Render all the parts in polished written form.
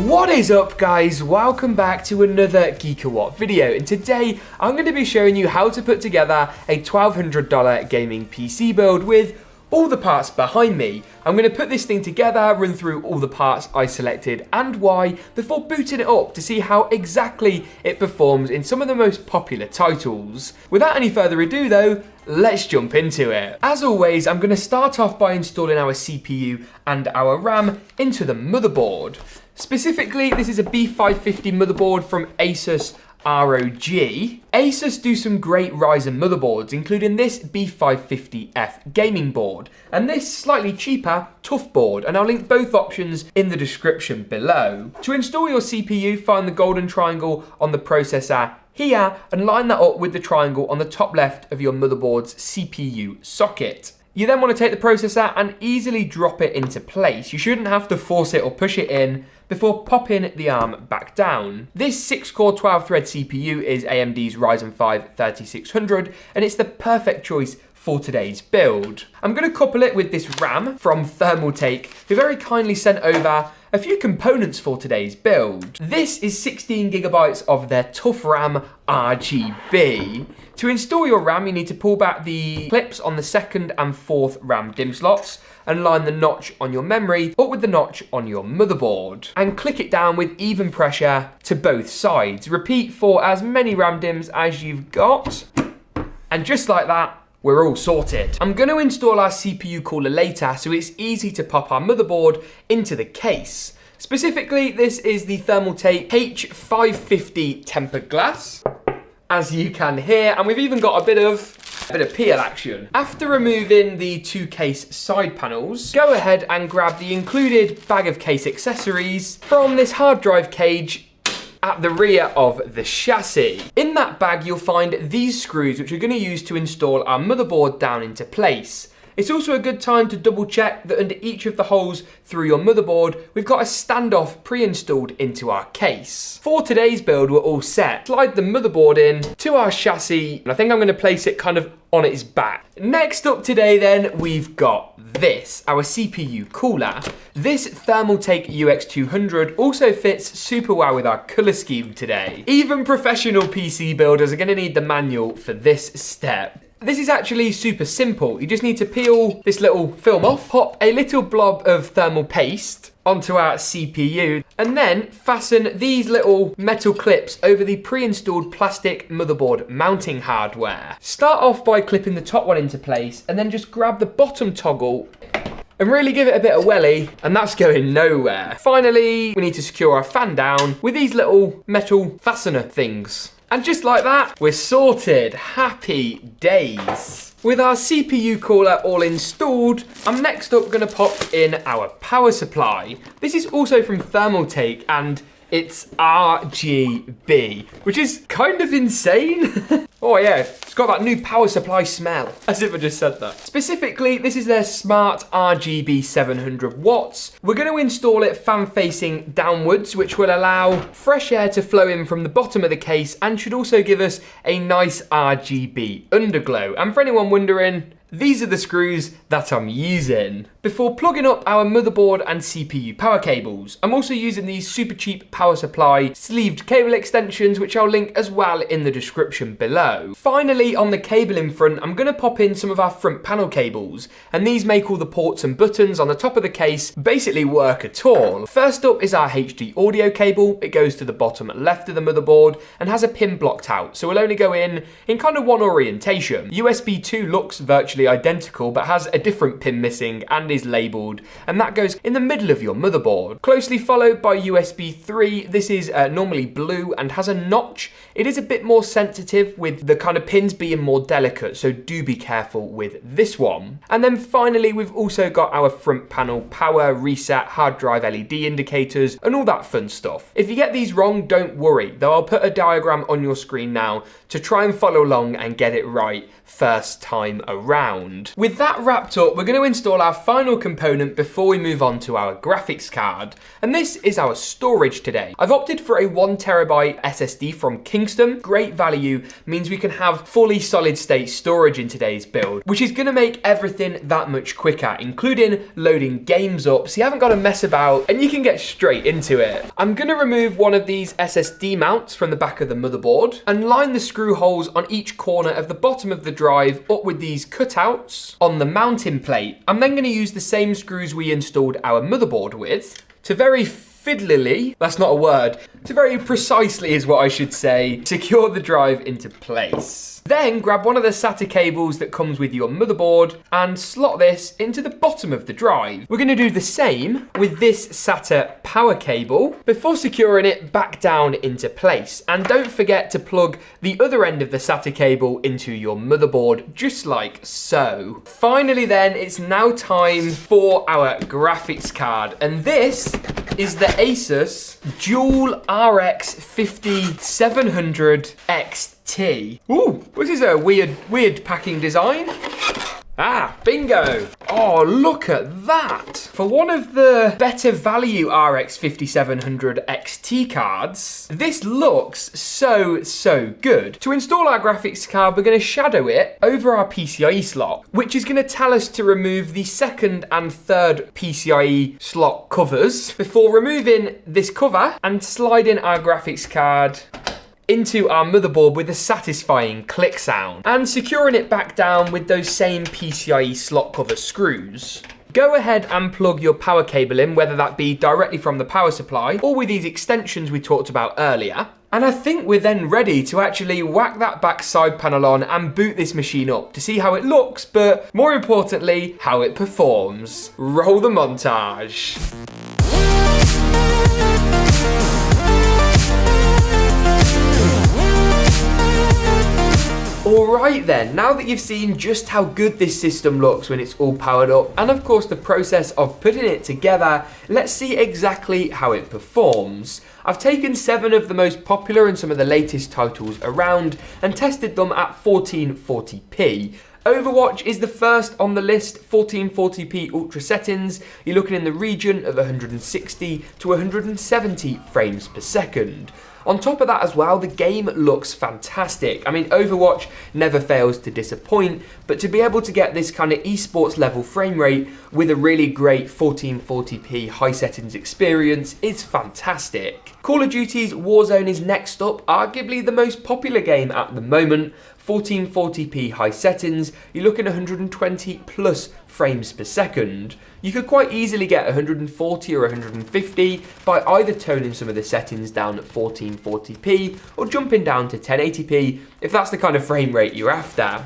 What is up, guys? Welcome back to another Geekawatt video, and today I'm going to be showing you how to put together a $1,200 gaming PC build with all the parts behind me. I'm going to put this thing together, run through all the parts I selected and why, before booting it up to see how exactly it performs in some of the most popular titles. Without any further ado though, let's jump into it. As always, I'm going to start off by installing our CPU and our RAM into the motherboard. Specifically, this is a B550 motherboard from Asus ROG. Asus do some great Ryzen motherboards, including this B550F gaming board and this slightly cheaper TUF board, and I'll link both options in the description below. To install your CPU, find the golden triangle on the processor here and line that up with the triangle on the top left of your motherboard's CPU socket. You then want to take the processor and easily drop it into place. You shouldn't have to force it or push it in before popping the arm back down. This 6-core 12-thread CPU is AMD's Ryzen 5 3600, and it's the perfect choice for today's build. I'm going to couple it with this RAM from Thermaltake, who very kindly sent over a few components for today's build. This is 16 gigabytes of their TUF RAM RGB. To install your RAM, you need to pull back the clips on the 2nd and 4th RAM DIMM slots and line the notch on your memory up with the notch on your motherboard. And click it down with even pressure to both sides. Repeat for as many RAM DIMMs as you've got. And just like that, we're all sorted. I'm going to install our CPU cooler later, so it's easy to pop our motherboard into the case. Specifically, this is the Thermaltake H550 tempered glass, as you can hear, and we've even got a bit of peel action. After removing the two case side panels, go ahead and grab the included bag of case accessories from this hard drive cage at the rear of the chassis. In that bag, you'll find these screws, which we're going to use to install our motherboard down into place. It's also a good time to double check that under each of the holes through your motherboard, we've got a standoff pre-installed into our case. For today's build, we're all set. Slide the motherboard in to our chassis, and I think I'm going to place it kind of on its back. Next up today then, we've got this, our CPU cooler. This Thermaltake UX200 also fits super well with our color scheme today. Even professional PC builders are going to need the manual for this step. This is actually super simple. You just need to peel this little film off, pop a little blob of thermal paste onto our CPU, and then fasten these little metal clips over the pre-installed plastic motherboard mounting hardware. Start off by clipping the top one into place, and then just grab the bottom toggle and really give it a bit of welly, and that's going nowhere. Finally, we need to secure our fan down with these little metal fastener things. And just like that, we're sorted. Happy days. With our CPU cooler all installed, I'm next up going to pop in our power supply. This is also from Thermaltake, and it's RGB, which is kind of insane. Oh yeah, it's got that new power supply smell, as if I just said that. Specifically, this is their smart RGB 700 watts. We're going to install it fan facing downwards, which will allow fresh air to flow in from the bottom of the case and should also give us a nice RGB underglow. And for anyone wondering, these are the screws that I'm using. Before plugging up our motherboard and CPU power cables, I'm also using these super cheap power supply sleeved cable extensions, which I'll link as well in the description below. Finally, on the cable in front, I'm going to pop in some of our front panel cables, and these make all the ports and buttons on the top of the case basically work at all. First up is our HD audio cable. It goes to the bottom left of the motherboard and has a pin blocked out, so we'll only go in kind of one orientation. USB 2 looks virtually identical but has a different pin missing and is labelled, and that goes in the middle of your motherboard. Closely followed by USB 3. This is normally blue and has a notch. It is a bit more sensitive with the kind of pins being more delicate, so do be careful with this one. And then finally, we've also got our front panel power, reset, hard drive LED indicators, and all that fun stuff. If you get these wrong, don't worry, though I'll put a diagram on your screen now to try and follow along and get it right first time around. With that wrapped up, we're going to install our final final component before we move on to our graphics card, and this is our storage today. I've opted for a 1TB SSD from Kingston. Great value, means we can have fully solid state storage in today's build, which is going to make everything that much quicker, including loading games up, so you haven't got to mess about and you can get straight into it. I'm going to remove one of these SSD mounts from the back of the motherboard and line the screw holes on each corner of the bottom of the drive up with these cutouts on the mounting plate. I'm then going to use the same screws we installed our motherboard with to very fiddlily, that's not a word, to very precisely is what I should say, secure the drive into place. Then grab one of the SATA cables that comes with your motherboard and slot this into the bottom of the drive. We're going to do the same with this SATA power cable before securing it back down into place. And don't forget to plug the other end of the SATA cable into your motherboard, just like so. Finally then, it's now time for our graphics card. And this is the Asus Dual RX 5700 XT. Ooh, this is a weird packing design. Ah, bingo. Oh, look at that. For one of the better value RX 5700 XT cards, this looks so good. To install our graphics card, we're going to shadow it over our PCIe slot, which is going to tell us to remove the second and third PCIe slot covers before removing this cover and sliding our graphics card into our motherboard with a satisfying click sound and securing it back down with those same PCIe slot cover screws. Go ahead and plug your power cable in, whether that be directly from the power supply or with these extensions we talked about earlier. And I think we're then ready to actually whack that back side panel on and boot this machine up to see how it looks, but more importantly, how it performs. Roll the montage. Alright then, now that you've seen just how good this system looks when it's all powered up, and of course the process of putting it together, let's see exactly how it performs. I've taken 7 of the most popular and some of the latest titles around and tested them at 1440p. Overwatch is the first on the list, 1440p ultra settings. You're looking in the region of 160 to 170 frames per second. On top of that as well, the game looks fantastic. I mean, Overwatch never fails to disappoint, but to be able to get this kind of esports level frame rate with a really great 1440p high settings experience is fantastic. Call of Duty's Warzone is next up, arguably the most popular game at the moment. 1440p high settings, you're looking at 120 plus frames per second. You could quite easily get 140 or 150 by either toning some of the settings down at 1440p or jumping down to 1080p if that's the kind of frame rate you're after.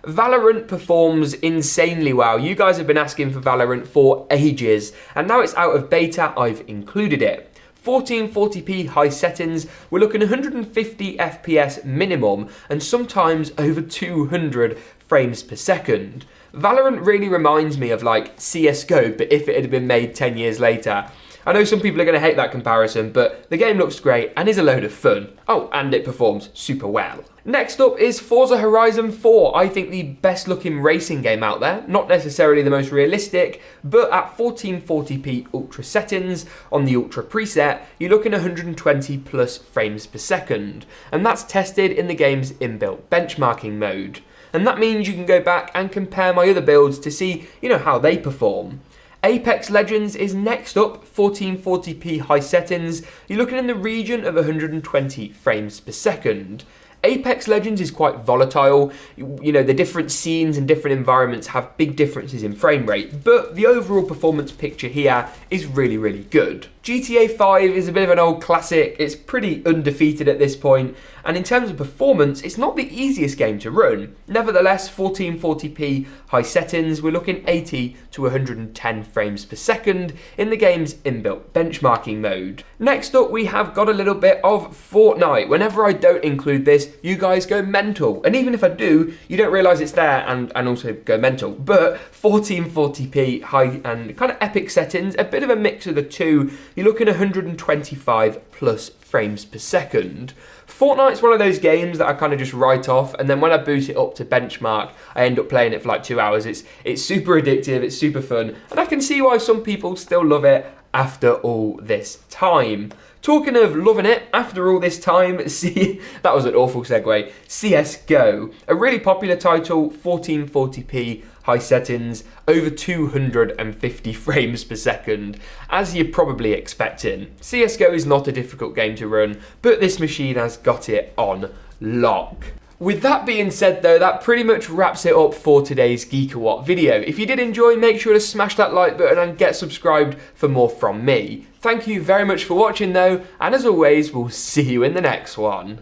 Valorant performs insanely well. You guys have been asking for Valorant for ages, and now it's out of beta, I've included it. 1440p high settings, we're looking 150 FPS minimum and sometimes over 200 frames per second. Valorant really reminds me of like CSGO, but if it had been made 10 years later. I know some people are going to hate that comparison, but the game looks great and is a load of fun. Oh, and it performs super well. Next up is Forza Horizon 4, I think the best looking racing game out there. Not necessarily the most realistic, but at 1440p ultra settings on the ultra preset, you're looking 120 plus frames per second. And that's tested in the game's inbuilt benchmarking mode. And that means you can go back and compare my other builds to see, how they perform. Apex Legends is next up, 1440p high settings. You're looking in the region of 120 frames per second. Apex Legends is quite volatile. The different scenes and different environments have big differences in frame rate, but the overall performance picture here is really, really good. GTA 5 is a bit of an old classic. It's pretty undefeated at this point, and in terms of performance, it's not the easiest game to run. Nevertheless, 1440p high settings, we're looking 80 to 110 frames per second in the game's inbuilt benchmarking mode. Next up, we have got a little bit of Fortnite. Whenever I don't include this, you guys go mental. And even if I do, you don't realise it's there and also go mental. But 1440p high and kind of epic settings, a bit of a mix of the two. You're looking at 125 plus frames per second. Fortnite's one of those games that I kind of just write off, and then when I boot it up to benchmark, I end up playing it for like 2 hours. It's super addictive, it's super fun, and I can see why some people still love it after all this time. Talking of loving it after all this time, see, that was an awful segue. CSGO, a really popular title, 1440p high settings, over 250 frames per second, as you're probably expecting. CSGO is not a difficult game to run, but this machine has got it on lock. With that being said though, that pretty much wraps it up for today's Geekawatt video. If you did enjoy, make sure to smash that like button and get subscribed for more from me. Thank you very much for watching though, and as always, we'll see you in the next one.